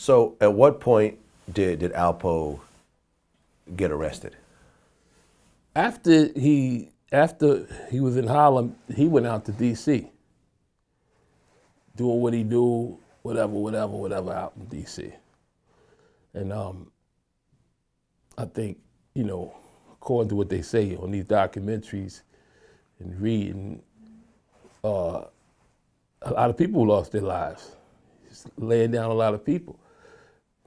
So at what point did Alpo get arrested? After he was in Harlem, he went out to D.C. doing what he do, whatever out in D.C. And I think, you know, according to what they say on these documentaries and reading, a lot of people lost their lives. Just laying down a lot of people,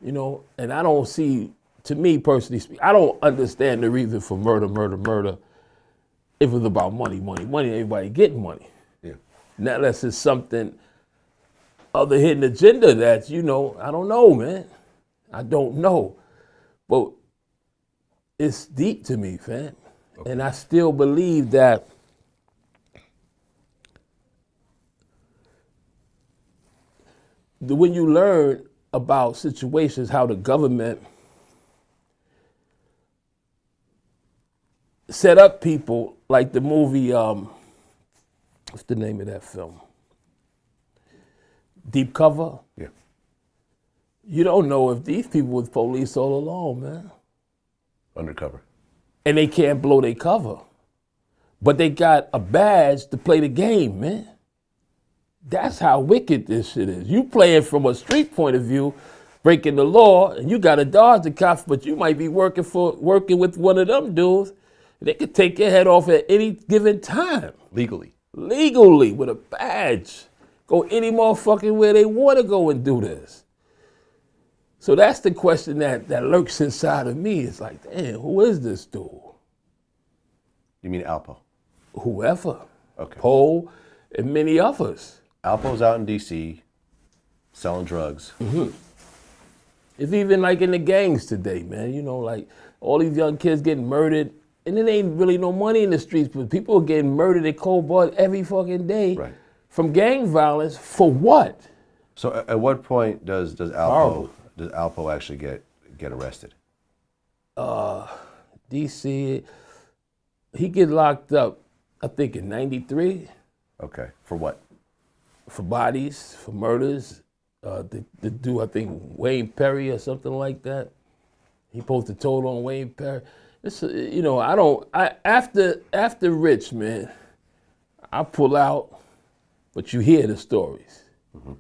you know, and I don't see, to me personally speaking, I don't understand the reason for murder if it's about money, everybody getting money. Yeah. Not unless it's something, other hidden agenda that, you know, I don't know, man. I don't know. But it's deep to me, fam. Okay. And I still believe that when you learn about situations, how the government set up people, like the movie, what's the name of that film? Deep Cover? Yeah. You don't know if these people was police all along, man. Undercover. And they can't blow their cover. But they got a badge to play the game, man. That's how wicked this shit is. You playing from a street point of view, breaking the law, and you got to dodge the cops, but you might be working with one of them dudes. They could take your head off at any given time. Legally. Legally, with a badge. Go any motherfucking where they want to go and do this. So that's the question that lurks inside of me. It's like, damn, who is this dude? You mean Alpo? Whoever. Okay. Poe and many others. Alpo's out in D.C. selling drugs. Mm-hmm. It's even like in the gangs today, man. You know, like all these young kids getting murdered, and it ain't really no money in the streets, but people are getting murdered in cold blood every fucking day. Right. From gang violence for what? So at what point does Alpo actually get arrested? D.C. He get locked up, I think in '93. Okay. For what? For bodies, for murders. The dude, I think Wayne Perry or something like that. He posted a total on Wayne Perry. It's, you know, after Rich, man, I pull out, but you hear the stories. Mm-hmm.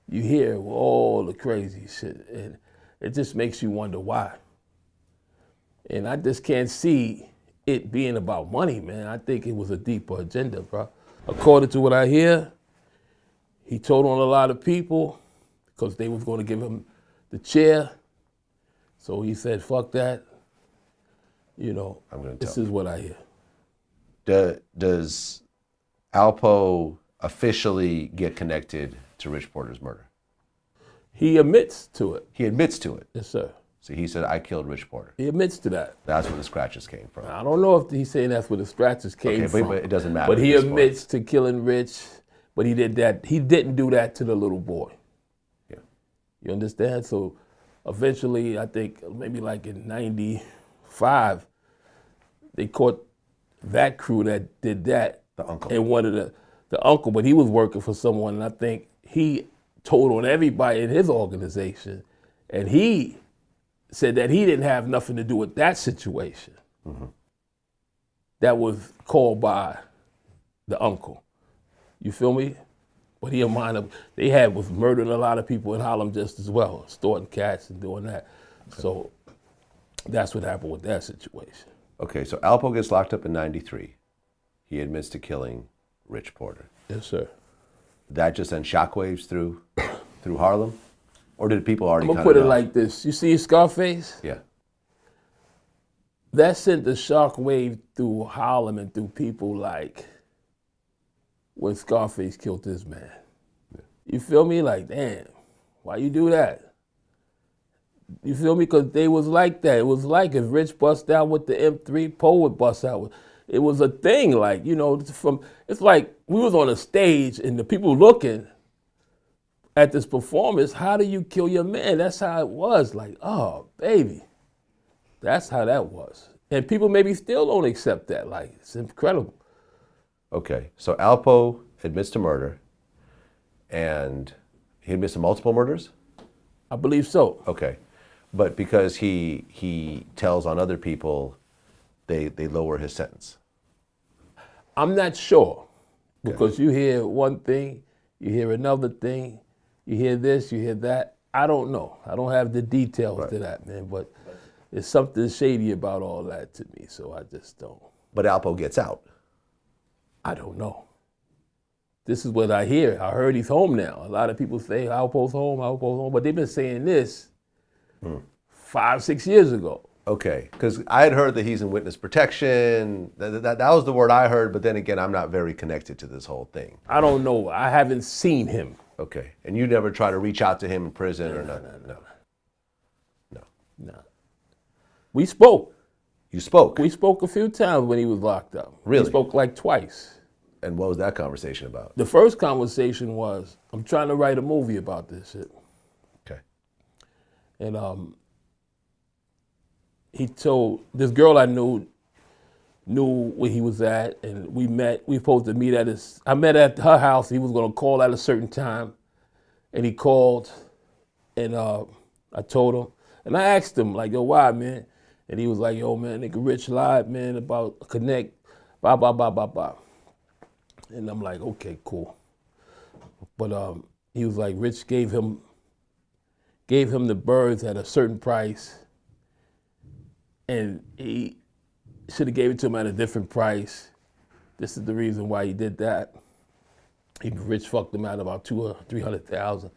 You hear all the crazy shit, and it just makes you wonder why. And I just can't see it being about money, man. I think it was a deeper agenda, bro. According to what I hear, he told on a lot of people because they was going to give him the chair. So he said, fuck that. You know, this is what I hear. Does Alpo officially get connected to Rich Porter's murder? He admits to it. He admits to it? Yes, sir. So he said, I killed Rich Porter. He admits to that. That's where the scratches came from. I don't know if he's saying that's where the scratches came from. But it doesn't matter. But he admits to killing Rich, but he didn't do that to the little boy. Yeah. You understand? So eventually, I think maybe like in '95, they caught that crew that did that. The uncle. And one of the uncle, but he was working for someone, and I think he told on everybody in his organization, and he said that he didn't have nothing to do with that situation. Mm-hmm. That was called by the uncle. You feel me? But he was murdering a lot of people in Harlem just as well, extorting cats and doing that. Okay. So that's what happened with that situation. Okay, so Alpo gets locked up in '93. He admits to killing Rich Porter. Yes, sir. Did that just send shockwaves through Harlem? Or did people already I'm gonna put it like this. You see Scarface? Yeah. That sent the shockwave through Harlem and through people like when Scarface killed this man. Yeah. You feel me? Like, damn, why you do that? You feel me? Because they was like that. It was like if Rich bust out with the M3, Poe would bust out with. It was a thing, like, you know, it's like we was on a stage and the people looking at this performance, how do you kill your man? That's how it was. Like, oh, baby. That's how that was. And people maybe still don't accept that. Like, it's incredible. Okay, so Alpo admits to murder, and he admits to multiple murders? I believe so. Okay. But because he tells on other people, they lower his sentence. I'm not sure, because you hear one thing, you hear another thing, you hear this, you hear that. I don't know. I don't have the details to that, man, but there's something shady about all that to me, so I just don't. But Alpo gets out. I don't know. This is what I hear. I heard he's home now. A lot of people say Alpo's home, but they've been saying this 5, 6 years ago. Okay, because I had heard that he's in witness protection. That was the word I heard, but then again, I'm not very connected to this whole thing. I don't know. I haven't seen him. Okay, and you never try to reach out to him in prison or nothing? No. We spoke. You spoke? We spoke a few times when he was locked up. Really? We spoke like twice. And what was that conversation about? The first conversation was, I'm trying to write a movie about this shit. Okay. And he told this girl I knew where he was at, and we met. We were supposed to meet at his. I met at her house. He was gonna call at a certain time, and he called, and I told him, and I asked him like, "Yo, why, man?" And he was like, "Yo, man, nigga, Rich lied, man, about Connect, blah blah blah blah blah." And I'm like, "Okay, cool." But he was like, Rich gave him the birds at a certain price, and he should have gave it to him at a different price. This is the reason why he did that. Rich fucked him out about 200,000 or 300,000.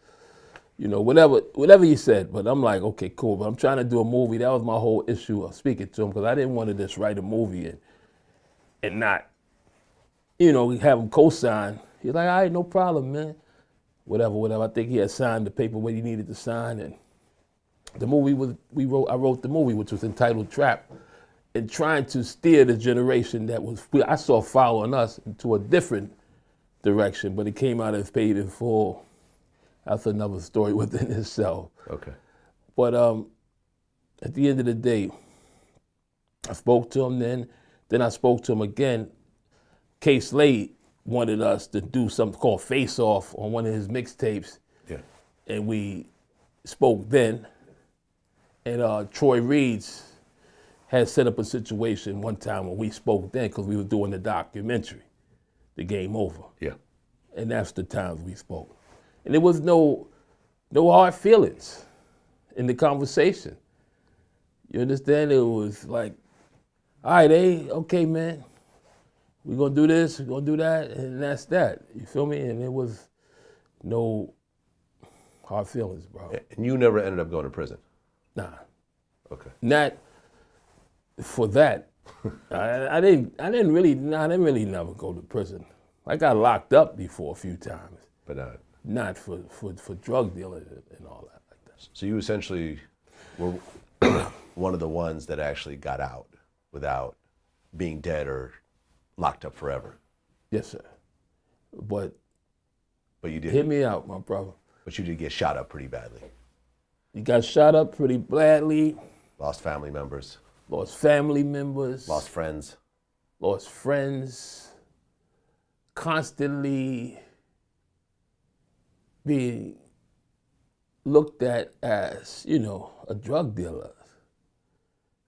You know, whatever he said. But I'm like, okay, cool. But I'm trying to do a movie. That was my whole issue of speaking to him, because I didn't want to just write a movie and not, you know, have him co-sign. He's like, all right, no problem, man. Whatever. I think he had signed the paper what he needed to sign, and the movie was I wrote the movie, which was entitled Trap, and trying to steer the generation that I saw following us into a different direction, but it came out as Paid in Full. That's another story within itself. Okay. But at the end of the day, I spoke to him then I spoke to him again. Case Late wanted us to do something called Face Off on one of his mixtapes. Yeah. And we spoke then. And Troy Reeds had set up a situation one time when we spoke then, because we were doing the documentary, The Game Over. Yeah. And that's the times we spoke. And there was no hard feelings in the conversation. You understand? It was like, all right, okay, man. We're going to do this, we're going to do that, and that's that. You feel me? And there was no hard feelings, bro. And you never ended up going to prison? Nah. Okay. Not for that. I didn't really never go to prison. I got locked up before a few times. But not for drug dealing and all that like that. So you essentially were one of the ones that actually got out without being dead or locked up forever. Yes, sir. But you did. Hit me out, my brother. But you did get shot up pretty badly. You got shot up pretty badly. Lost family members. Lost family members. Lost friends. Lost friends. Constantly being looked at as, you know, a drug dealer.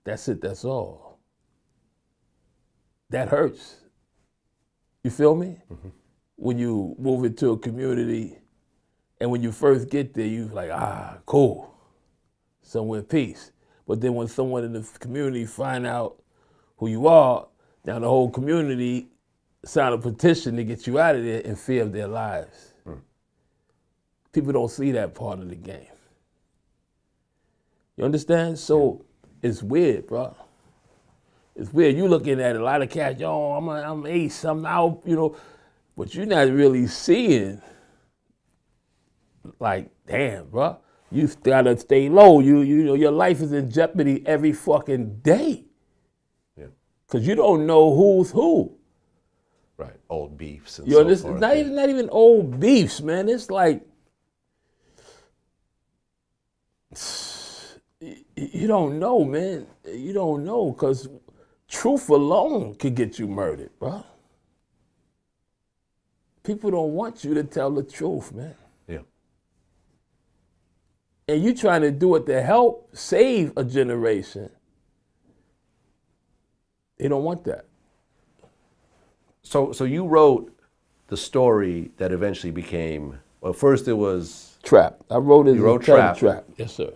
That's it, that's all. That hurts. You feel me? Mm-hmm. When you move into a community and when you first get there, you're like, cool, somewhere peace. But then when someone in the community find out who you are, now the whole community sign a petition to get you out of there in fear of their lives. People don't see that part of the game. You understand? So it's weird, bro. It's weird. You looking at a lot of cats, yo, I'm ace, I'm out, you know, but you're not really seeing, like, damn, bro. You gotta stay low. You know, your life is in jeopardy every fucking day. Yeah. Cause you don't know who's who. Right. Old beefs and you so understand? forth. Not even old beefs, man. It's like you don't know, man. You don't know, because truth alone could get you murdered, bro. People don't want you to tell the truth, man. Yeah. and you trying to do it to help save a generation, they don't want that. So you wrote the story that eventually became, well, first it was Trap. I wrote it. You wrote Trap. Trap. Yes, sir.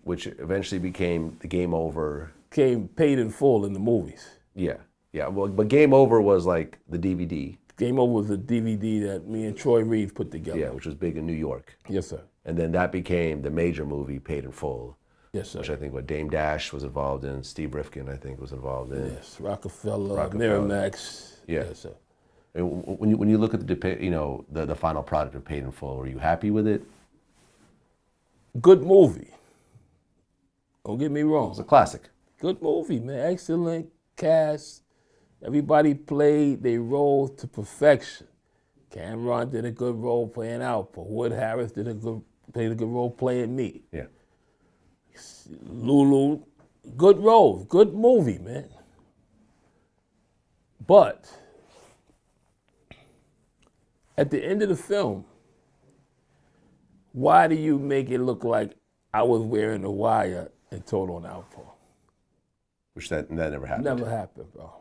which eventually became the Game Over. Came paid in full in the movies. Yeah, yeah. Well, but Game Over was like the DVD. Game Over was a DVD that me and Troy Reeve put together. Yeah, which was big in New York. Yes, sir. And then that became the major movie, Paid in Full. Yes, sir. Which I think what Dame Dash was involved in, Steve Rifkin I think was involved in. Yes, Rockefeller. Miramax. Yeah. Yes, sir. And when you look at the final product of Paid in Full, were you happy with it? Good movie. Don't get me wrong. It's a classic. Good movie, man. Excellent cast. Everybody played their role to perfection. Cameron did a good role playing Alpo. Wood Harris played a good role playing me. Yeah. Lulu, good role, good movie, man. But at the end of the film, why do you make it look like I was wearing a wire and told on Alpo? Which that never happened. Never happened, bro.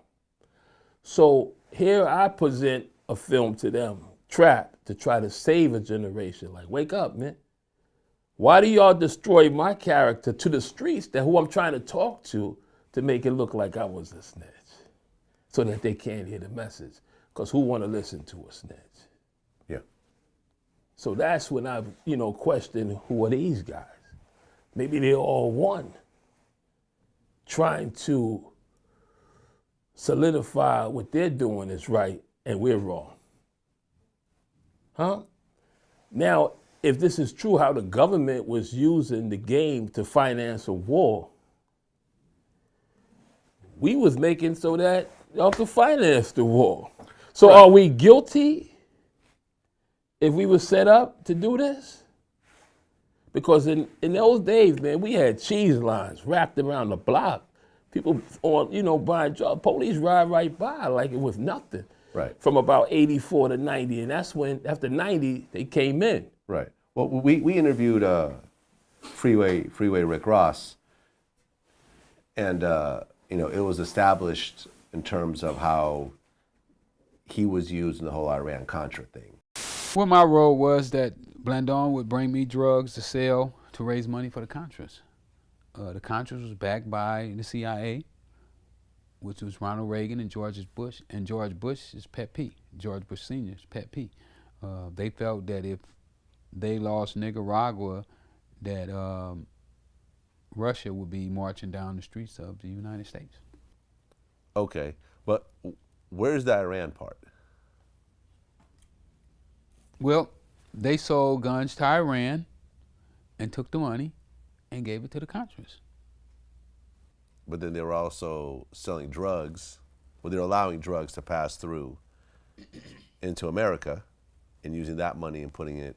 So here I present a film to them, Trap, to try to save a generation. Like, wake up, man. Why do y'all destroy my character to the streets, that who I'm trying to talk to make it look like I was a snitch? So that they can't hear the message. Because who want to listen to a snitch? Yeah. So that's when I, questioned, who are these guys? Maybe they're all one, trying to solidify what they're doing is right and we're wrong. Huh? Now, if this is true, how the government was using the game to finance a war, we was making so that y'all could finance the war. So Right. Are we guilty if we were set up to do this? Because in those days, man, we had cheese lines wrapped around the block. People on, buying drugs. Police ride right by like it was nothing. Right. From about 84 to 90. And that's when, after 90, they came in. Right. Well, we interviewed Freeway Rick Ross, and it was established in terms of how he was used in the whole Iran-Contra thing. Well, my role was that Blandon would bring me drugs to sell to raise money for the Contras. The Contras was backed by the CIA, which was Ronald Reagan and George Bush, and George Bush's pet P, George Bush Sr.'s pet P. They felt that if they lost Nicaragua, that Russia would be marching down the streets of the United States. Okay, but where's the Iran part? Well, they sold guns to Iran and took the money and gave it to the Contras. But then they were also selling drugs. Well, they were allowing drugs to pass through into America and using that money and putting it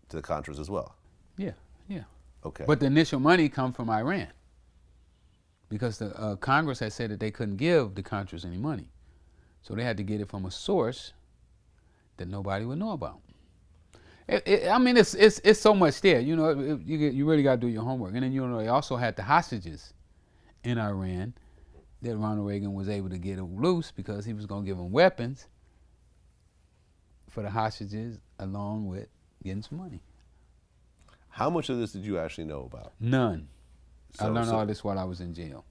to the Contras as well. Yeah, yeah. Okay. But the initial money come from Iran because the Congress had said that they couldn't give the Contras any money. So they had to get it from a source that nobody would know about. It's so much there. You really got to do your homework. And then, they also had the hostages in Iran that Ronald Reagan was able to get loose because he was going to give them weapons for the hostages along with getting some money. How much of this did you actually know about? None. I So- learned so- all this while I was in jail.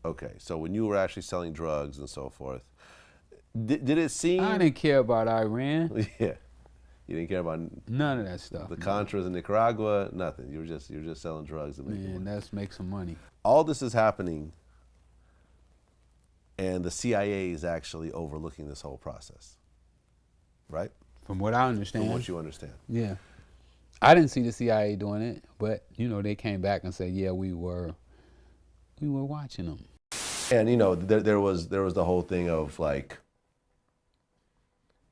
Okay, so when you were actually selling drugs and so forth, did it seem? I didn't care about Iran. Yeah, you didn't care about None of that stuff. the Contras in Nicaragua. Nothing. You were just selling drugs and making Man, money. let's make some money. All this is happening, and the CIA is actually overlooking this whole process, right? From what I understand. From what you understand. Yeah. I didn't see the CIA doing it, but they came back and said, yeah, we were watching them. And there was the whole thing of like,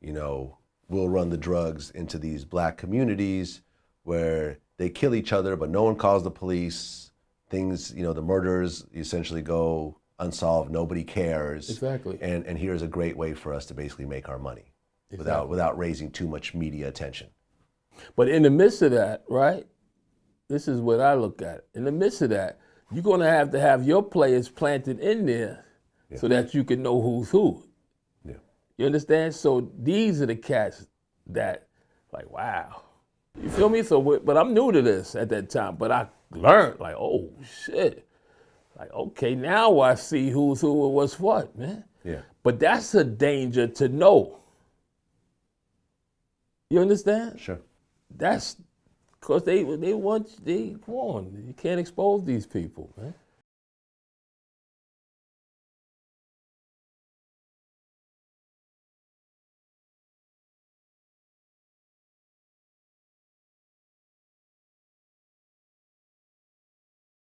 we'll run the drugs into these black communities where they kill each other, but no one calls the police. Things, the murders essentially go unsolved. Nobody cares. Exactly. And here's a great way for us to basically make our money Exactly. without raising too much media attention. But in the midst of that, right, this is what I look at. In the midst of that, you're going to have your players planted in there so that you can know who's who. Yeah. You understand? So these are the cats that, like, wow. You feel me? So, but I'm new to this at that time. But I learned, like, oh, shit. Like, okay, now I see who's who and what's what, man. Yeah. But that's a danger to know. You understand? Sure. That's because they come on, you can't expose these people, man.